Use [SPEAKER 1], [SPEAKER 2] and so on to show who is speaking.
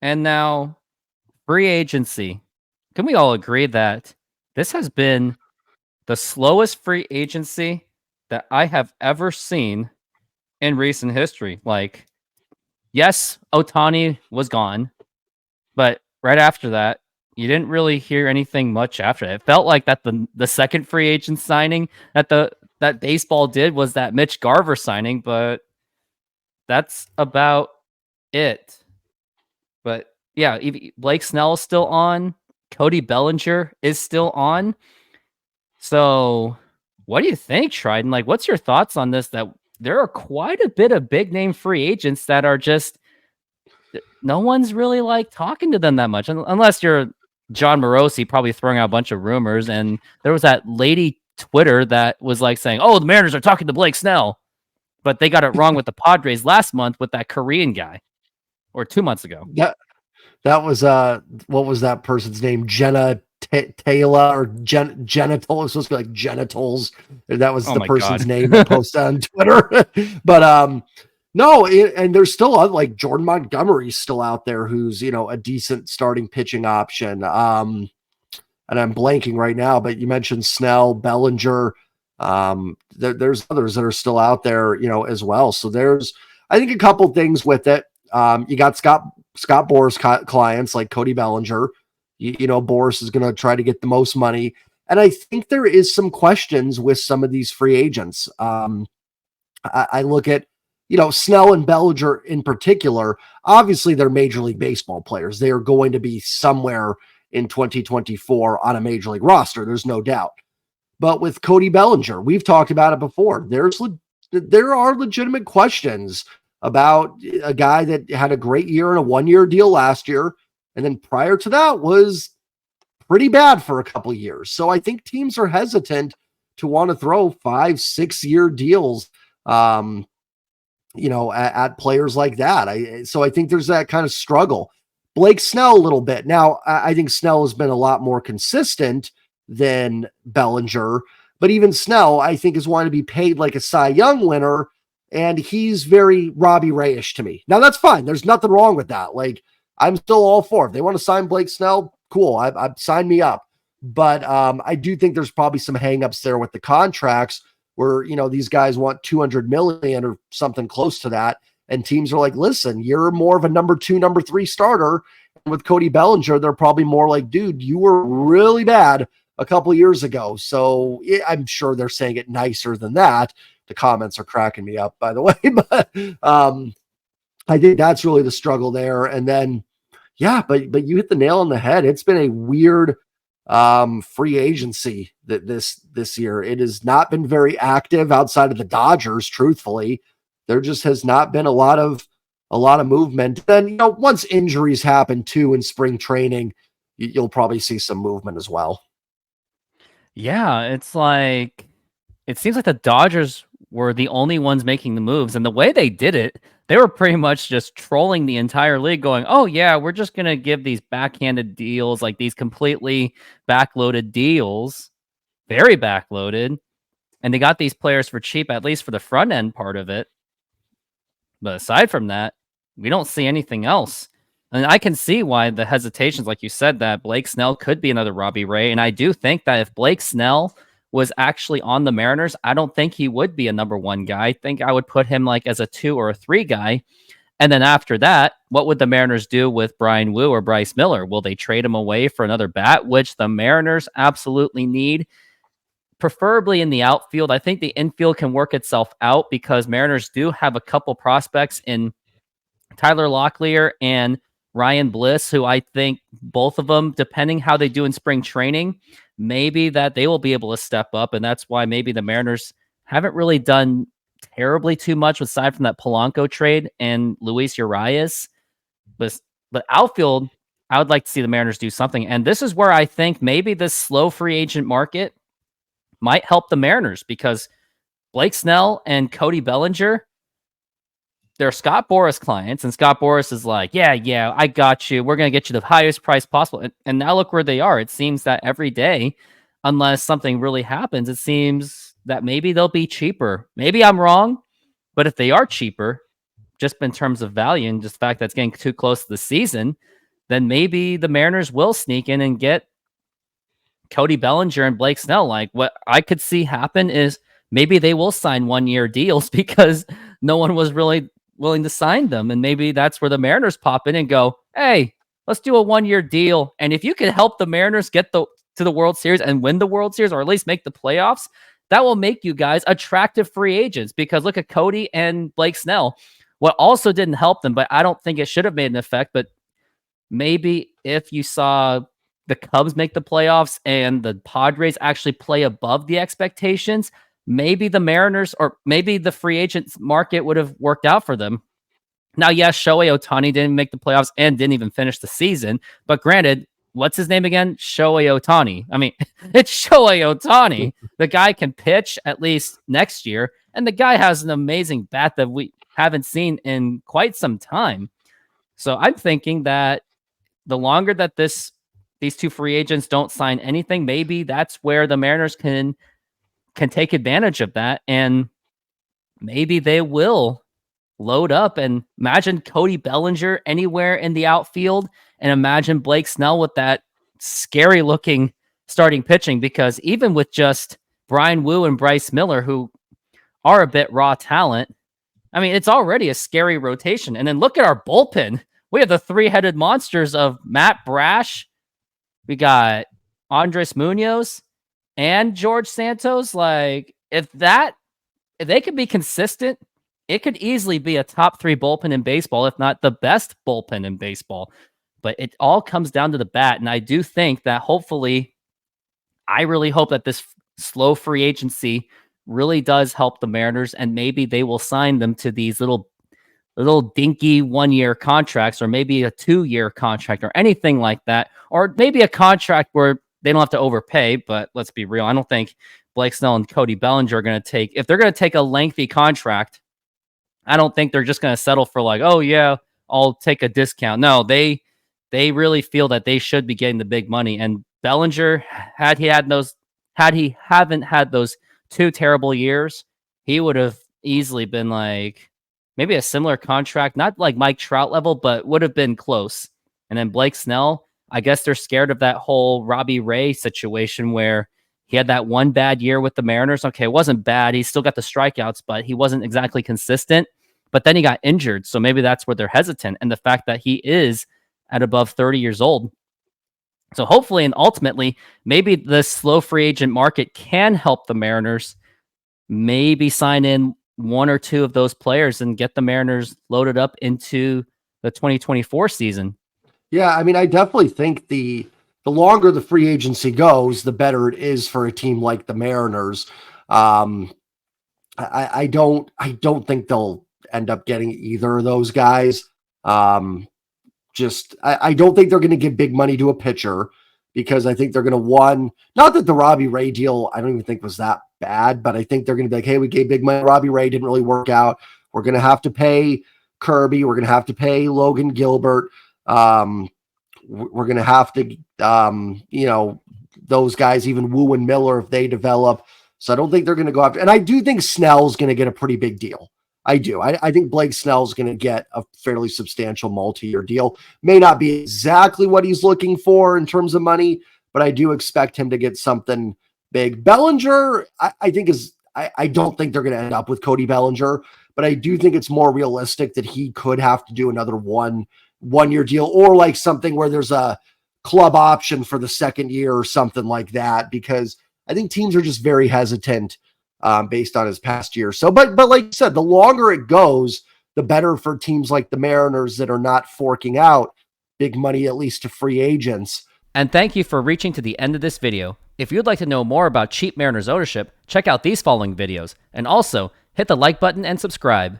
[SPEAKER 1] And now free agency. Can we all agree that this has been the slowest free agency that I have ever seen in recent history? Like, yes, Otani was gone, but right after that, you didn't really hear anything much after it. It felt like that the second free agent signing that baseball did was that Mitch Garver signing, but that's about it. But yeah, Blake Snell is still on. Cody Bellinger is still on. So, what do you think, Trident? Like, what's your thoughts on this? That there are quite a bit of big name free agents that are just no one's really like talking to them that much, unless you're John Morosi, probably throwing out a bunch of rumors. And there was that lady Twitter that was like saying, "Oh, the Mariners are talking to Blake Snell," but they got it wrong with the Padres last month with that Korean guy, or 2 months ago.
[SPEAKER 2] That was what was that person's name? Jenna Taylor or Genital. It was supposed to be like genitals. That was
[SPEAKER 1] Oh
[SPEAKER 2] the
[SPEAKER 1] my
[SPEAKER 2] person's
[SPEAKER 1] god.
[SPEAKER 2] name that posted on Twitter. But no, and there's still like Jordan Montgomery's still out there, who's a decent starting pitching option. And I'm blanking right now, but you mentioned Snell, Bellinger. There's others that are still out there, as well. So there's, I think, a couple things with it. You got Scott Boras clients like Cody Bellinger. Boras is going to try to get the most money. And I think there is some questions with some of these free agents. I look at, Snell and Bellinger in particular. Obviously, they're Major League Baseball players. They are going to be somewhere in 2024 on a Major League roster. There's no doubt. But with Cody Bellinger, we've talked about it before. There are legitimate questions about a guy that had a great year in a one-year deal last year, and then prior to that was pretty bad for a couple of years. So I think teams are hesitant to want to throw 5-6 year deals, at players like that. So I think there's that kind of struggle. Blake Snell a little bit. Now, I think Snell has been a lot more consistent than Bellinger, but even Snell, I think, is wanting to be paid like a Cy Young winner, and he's very Robbie Ray-ish to me. Now, that's fine. There's nothing wrong with that. Like, I'm still all for it. If they want to sign Blake Snell, cool. I sign me up. But I do think there's probably some hangups there with the contracts where, these guys want $200 million or something close to that. And teams are like, listen, you're more of a number 2, number 3 starter. And with Cody Bellinger, they're probably more like, dude, you were really bad a couple years ago. So I'm sure they're saying it nicer than that. The comments are cracking me up, by the way. But I think that's really the struggle there. And then, yeah, but you hit the nail on the head. It's been a weird free agency that this year. It has not been very active outside of the Dodgers, truthfully. There just has not been a lot of movement. Then, once injuries happen too in spring training, you'll probably see some movement as well.
[SPEAKER 1] Yeah, it's like it seems like the Dodgers were the only ones making the moves, and the way they did it, they were pretty much just trolling the entire league, going, "Oh yeah, we're just gonna give these backhanded deals, like these completely backloaded deals, very backloaded, and they got these players for cheap, at least for the front end part of it. But aside from that, we don't see anything else." And I can see why the hesitations, like you said, that Blake Snell could be another Robbie Ray. And I do think that if Blake Snell was actually on the Mariners, I don't think he would be a number 1 guy. I think I would put him like as a 2 or a 3 guy. And then after that, what would the Mariners do with Brian Wu or Bryce Miller? Will they trade him away for another bat, which the Mariners absolutely need? Preferably in the outfield. I think the infield can work itself out because Mariners do have a couple prospects in Tyler Locklear and Ryan Bliss, who I think both of them, depending how they do in spring training, maybe that they will be able to step up. And that's why maybe the Mariners haven't really done terribly too much aside from that Polanco trade and Luis Urias. But outfield, I would like to see the Mariners do something. And this is where I think maybe this slow free agent market might help the Mariners because Blake Snell and Cody Bellinger, they're Scott Boras clients, and Scott Boras is like, yeah, I got you. We're going to get you the highest price possible. And now look where they are. It seems that every day, unless something really happens, it seems that maybe they'll be cheaper. Maybe I'm wrong, but if they are cheaper, just in terms of value and just the fact that it's getting too close to the season, then maybe the Mariners will sneak in and get Cody Bellinger and Blake Snell. Like, what I could see happen is maybe they will sign 1-year deals because no one was really willing to sign them. And maybe that's where the Mariners pop in and go, hey, let's do a 1-year deal. And if you can help the Mariners get to the World Series and win the World Series, or at least make the playoffs, that will make you guys attractive free agents. Because look at Cody and Blake Snell. What also didn't help them, but I don't think it should have made an effect, but maybe if you saw the Cubs make the playoffs and the Padres actually play above the expectations, maybe the Mariners or maybe the free agents market would have worked out for them. Now, yes, Shohei Ohtani didn't make the playoffs and didn't even finish the season, but granted, what's his name again? Shohei Ohtani. I mean, it's Shohei Ohtani. The guy can pitch at least next year, and the guy has an amazing bat that we haven't seen in quite some time. So I'm thinking that the longer that these two free agents don't sign anything, maybe that's where the Mariners can take advantage of that, and maybe they will load up. And imagine Cody Bellinger anywhere in the outfield, and imagine Blake Snell with that scary looking starting pitching, because even with just Brian Wu and Bryce Miller, who are a bit raw talent, I mean, it's already a scary rotation. And then look at our bullpen. We have the three-headed monsters of Matt Brash. We got Andres Munoz and George Santos. Like, if they could be consistent, it could easily be a top 3 bullpen in baseball, if not the best bullpen in baseball. But it all comes down to the bat. And I do think that hopefully, I really hope that this slow free agency really does help the Mariners, and maybe they will sign them to these little dinky 1-year contracts, or maybe a 2-year contract, or anything like that, or maybe a contract where they don't have to overpay. But let's be real, I don't think Blake Snell and Cody Bellinger are going to take, if they're going to take a lengthy contract, I don't think they're just going to settle for like, oh yeah, I'll take a discount. No, they really feel that they should be getting the big money. And Bellinger, had he haven't had those 2 terrible years, he would have easily been like maybe a similar contract, not like Mike Trout level, but would have been close. And then Blake Snell, I guess they're scared of that whole Robbie Ray situation where he had that one bad year with the Mariners. Okay, it wasn't bad. He still got the strikeouts, but he wasn't exactly consistent. But then he got injured. So maybe that's where they're hesitant. And the fact that he is at above 30 years old. So hopefully and ultimately, maybe the slow free agent market can help the Mariners maybe sign in 1 or 2 of those players and get the Mariners loaded up into the 2024 season.
[SPEAKER 2] Yeah, I mean, I definitely think the longer the free agency goes, the better it is for a team like the Mariners. I don't think they'll end up getting either of those guys. I don't think they're going to give big money to a pitcher, because I think they're going to not that the Robbie Ray deal, I don't even think was that bad, but I think they're going to be like, hey, we gave big money. Robbie Ray didn't really work out. We're going to have to pay Kirby. We're going to have to pay Logan Gilbert. We're going to have to, those guys, even Wu and Miller, if they develop. So I don't think they're going to go after, and I do think Snell's going to get a pretty big deal. I do. I think Blake Snell's going to get a fairly substantial multi-year deal. May not be exactly what he's looking for in terms of money, but I do expect him to get something big. Bellinger, I don't think they're going to end up with Cody Bellinger, but I do think it's more realistic that he could have to do another one-year deal, or like something where there's a club option for the second year or something like that, because I think teams are just very hesitant based on his past year. So, but like you said, the longer it goes, the better for teams like the Mariners that are not forking out big money, at least to free agents.
[SPEAKER 1] And thank you for reaching to the end of this video. If you'd like to know more about cheap Mariners ownership, check out these following videos, and also hit the like button and subscribe.